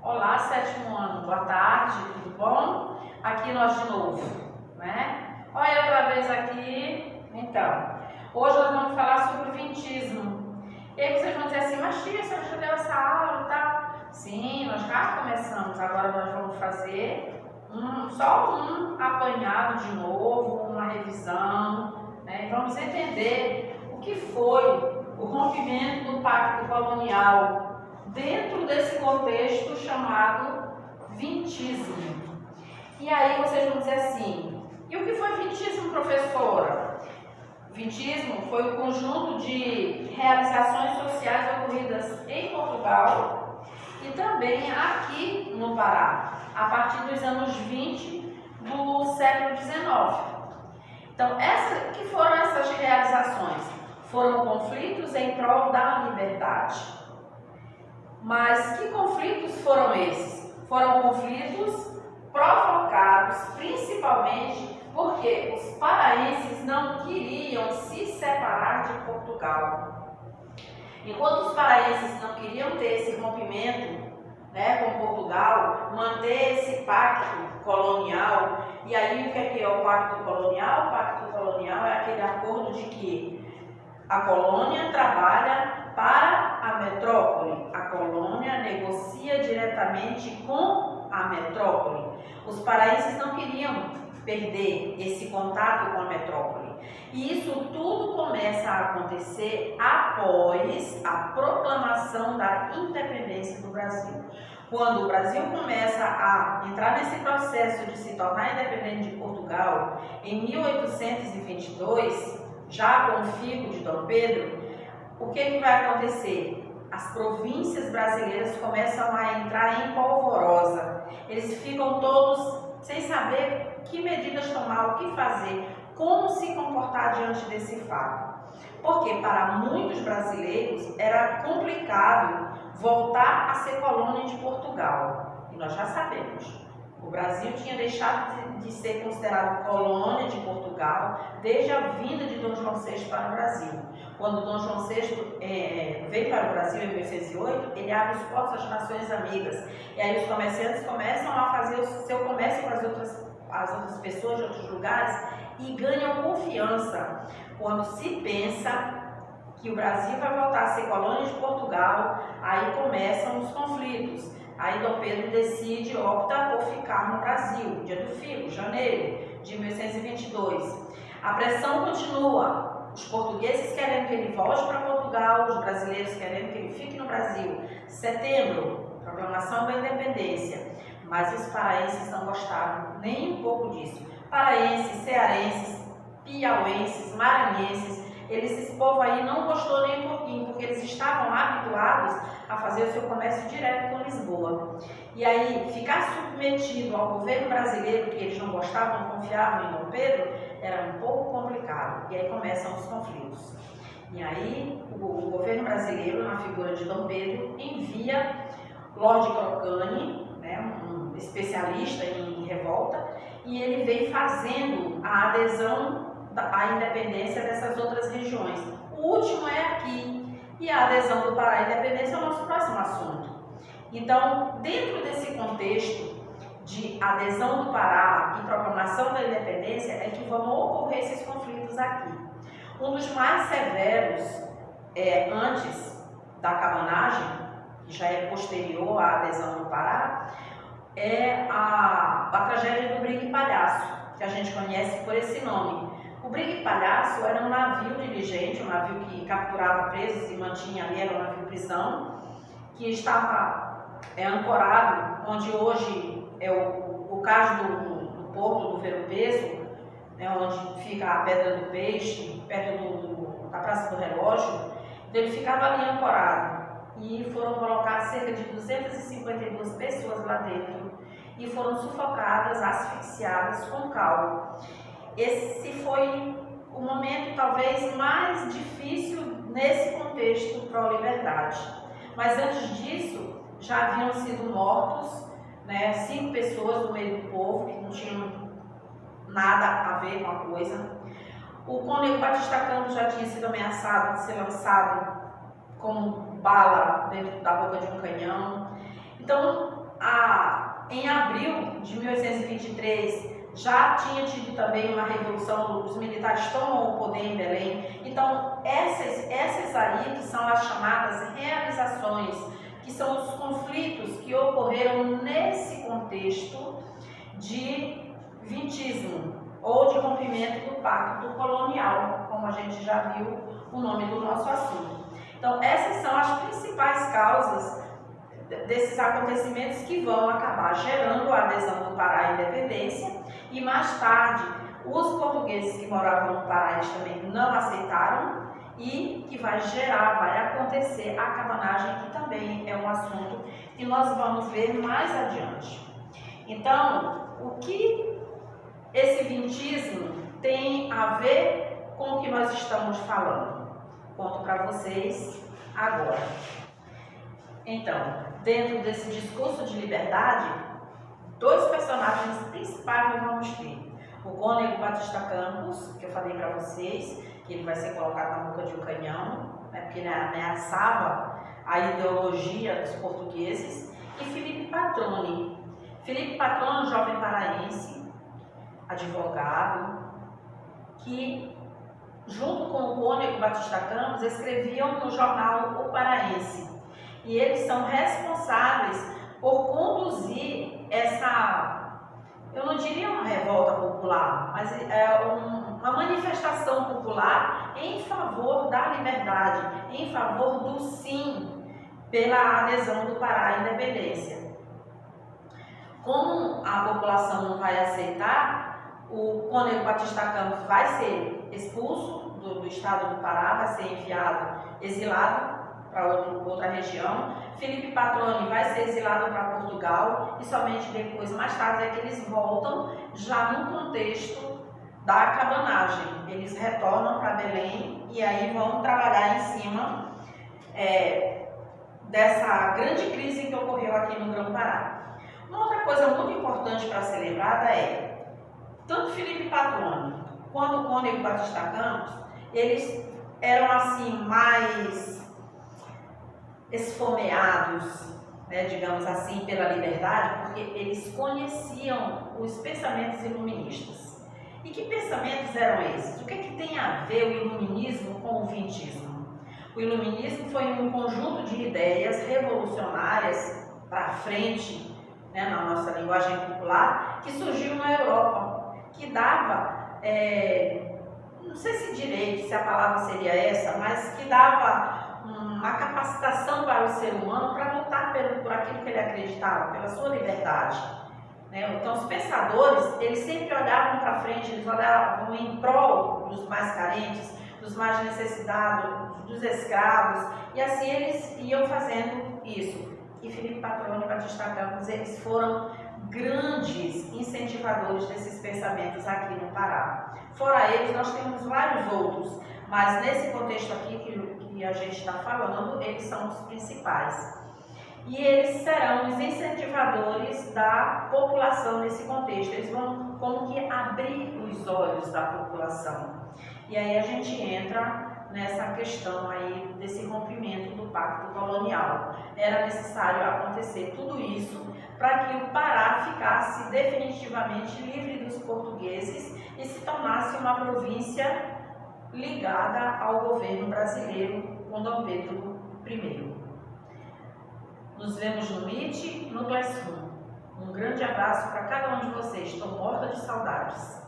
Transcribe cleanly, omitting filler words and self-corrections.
Olá, sétimo ano, boa tarde, tudo bom? Aqui nós de novo, né? Olha outra vez aqui. Então, hoje nós vamos falar sobre o vintismo. E aí vocês vão dizer assim, mas tia, você já deu essa aula e tal? Sim, nós já começamos, agora nós vamos fazer só um apanhado de novo, uma revisão, né? E vamos entender o que foi o rompimento do pacto colonial dentro desse contexto chamado vintismo. E aí vocês vão dizer assim, e o que foi vintismo, professora? Vintismo foi o conjunto de realizações sociais ocorridas em Portugal e também aqui no Pará, a partir dos anos 20 do século XIX. Então, o que foram essas realizações? Foram conflitos em prol da liberdade. Mas que conflitos foram esses? Foram conflitos provocados principalmente porque os paraenses não queriam se separar de Portugal. Enquanto os paraenses não queriam ter esse rompimento, né, com Portugal, manter esse pacto colonial. E aí o que é o pacto colonial? O pacto colonial é aquele acordo de que a colônia trabalha para a metrópole. A colônia negocia diretamente com a metrópole. Os paraenses não queriam perder esse contato com a metrópole. E isso tudo começa a acontecer após a proclamação da independência do Brasil. Quando o Brasil começa a entrar nesse processo de se tornar independente de Portugal, em 1822, já com o fico de Dom Pedro, o que vai acontecer? As províncias brasileiras começam a entrar em polvorosa. Eles ficam todos sem saber que medidas tomar, o que fazer, como se comportar diante desse fato. Porque para muitos brasileiros era complicado voltar a ser colônia de Portugal. E nós já sabemos. O Brasil tinha deixado de ser considerado colônia de Portugal desde a vinda de Dom João VI para o Brasil. Quando Dom João VI veio para o Brasil em 1808, ele abre os portos às nações amigas. E aí os comerciantes começam a fazer o seu comércio com as outras pessoas de outros lugares e ganham confiança. Quando se pensa que o Brasil vai voltar a ser colônia de Portugal, aí começam os conflitos. Aí Dom Pedro opta por ficar no Brasil, dia do fico, janeiro de 1822. A pressão continua, os portugueses querendo que ele volte para Portugal, os brasileiros querendo que ele fique no Brasil. Setembro, proclamação da independência, mas os paraenses não gostaram nem um pouco disso. Paraenses, cearenses, piauenses, maranhenses, esse povo aí não gostou nem um pouquinho, porque eles estavam habituados a fazer o seu comércio direto com Lisboa. E aí, ficar submetido ao governo brasileiro, que eles não gostavam, não confiavam em Dom Pedro, era um pouco complicado. E aí começam os conflitos. E aí, o governo brasileiro, na figura de Dom Pedro, envia Lord Crocani, né, um especialista em revolta, e ele vem fazendo a adesão à independência dessas outras regiões. O último é aqui, e a adesão do Pará à independência é o nosso próximo assunto. Então, dentro desse contexto de adesão do Pará e proclamação da independência, é que vão ocorrer esses conflitos aqui. Um dos mais severos, antes da cabanagem, que já é posterior à adesão do Pará, é a tragédia do Brigue Palhaço, que a gente conhece por esse nome. O Brigue Palhaço era um navio diligente, um navio que capturava presos e mantinha ali, era um navio prisão, que estava ancorado, onde hoje é o cais do porto do Ver-o-Peso, né, onde fica a Pedra do Peixe, perto da Praça do Relógio. Então ele ficava ali ancorado e foram colocadas cerca de 252 pessoas lá dentro e foram sufocadas, asfixiadas com cal. Esse foi o momento talvez mais difícil nesse contexto pró-liberdade. Mas antes disso, já haviam sido mortos, né, 5 pessoas do meio do povo que não tinham nada a ver com a coisa. O Cônego Batista Campos já tinha sido ameaçado de ser lançado como bala dentro da boca de um canhão. Então, abril de 1823, já tinha tido também uma revolução, os militares tomam o poder em Belém. Então, essas aí que são as chamadas realizações, que são os conflitos que ocorreram nesse contexto de vintismo, ou de rompimento do pacto colonial, como a gente já viu o nome do nosso assunto. Então, essas são as principais causas desses acontecimentos que vão acabar gerando a adesão do Pará à independência, e mais tarde os portugueses que moravam no Pará eles também não aceitaram, e que vai acontecer a cabanagem, que também é um assunto que nós vamos ver mais adiante. Então, o que esse vintismo tem a ver com o que nós estamos falando? Conto para vocês agora. Então, dentro desse discurso de liberdade, dois personagens principais nós vamos ter. O Cônego Batista Campos, que eu falei para vocês, que ele vai ser colocado na boca de um canhão, né, porque ele ameaçava a ideologia dos portugueses, e Felipe Patroni. Felipe Patroni, jovem paraense, advogado, que junto com o Cônego Batista Campos escreviam no jornal O Paraense, e eles são responsáveis por conduzir essa, eu não diria uma revolta popular, mas uma manifestação popular em favor da liberdade, em favor do sim pela adesão do Pará à independência. Como a população não vai aceitar, o Cônego Batista Campos vai ser expulso do estado do Pará, vai ser enviado, exilado para outra região. Felipe Patroni vai ser exilado para Portugal, e somente depois, mais tarde, é que eles voltam já no contexto da cabanagem. Eles retornam para Belém e aí vão trabalhar em cima dessa grande crise que ocorreu aqui no Grão-Pará. Uma outra coisa muito importante para ser lembrada é, tanto Felipe Patroni quanto o Cônego Batista Campos, eles eram assim mais esfomeados, né, digamos assim, pela liberdade, porque eles conheciam os pensamentos iluministas. E que pensamentos eram esses? O que é que tem a ver o iluminismo com o vintismo? O iluminismo foi um conjunto de ideias revolucionárias para frente, né, na nossa linguagem popular, que surgiu na Europa, que dava, não sei se direito, se a palavra seria essa, mas que dava uma capacitação para o ser humano para lutar por aquilo que ele acreditava, pela sua liberdade. Então, os pensadores, eles sempre olhavam para frente, eles olhavam em prol dos mais carentes, dos mais necessitados, dos escravos, e assim eles iam fazendo isso. E Felipe Patroni e Batista Campos, eles foram grandes incentivadores desses pensamentos aqui no Pará. Fora eles, nós temos vários outros, mas nesse contexto aqui que a gente está falando, eles são os principais. E eles serão os incentivadores da população nesse contexto. Eles vão como que abrir os olhos da população. E aí a gente entra nessa questão aí desse rompimento do pacto colonial. Era necessário acontecer tudo isso para que o Pará ficasse definitivamente livre dos portugueses e se tornasse uma província ligada ao governo brasileiro com Dom Pedro I. Nos vemos no Meet, no Classroom. Um grande abraço para cada um de vocês. Estou morta de saudades.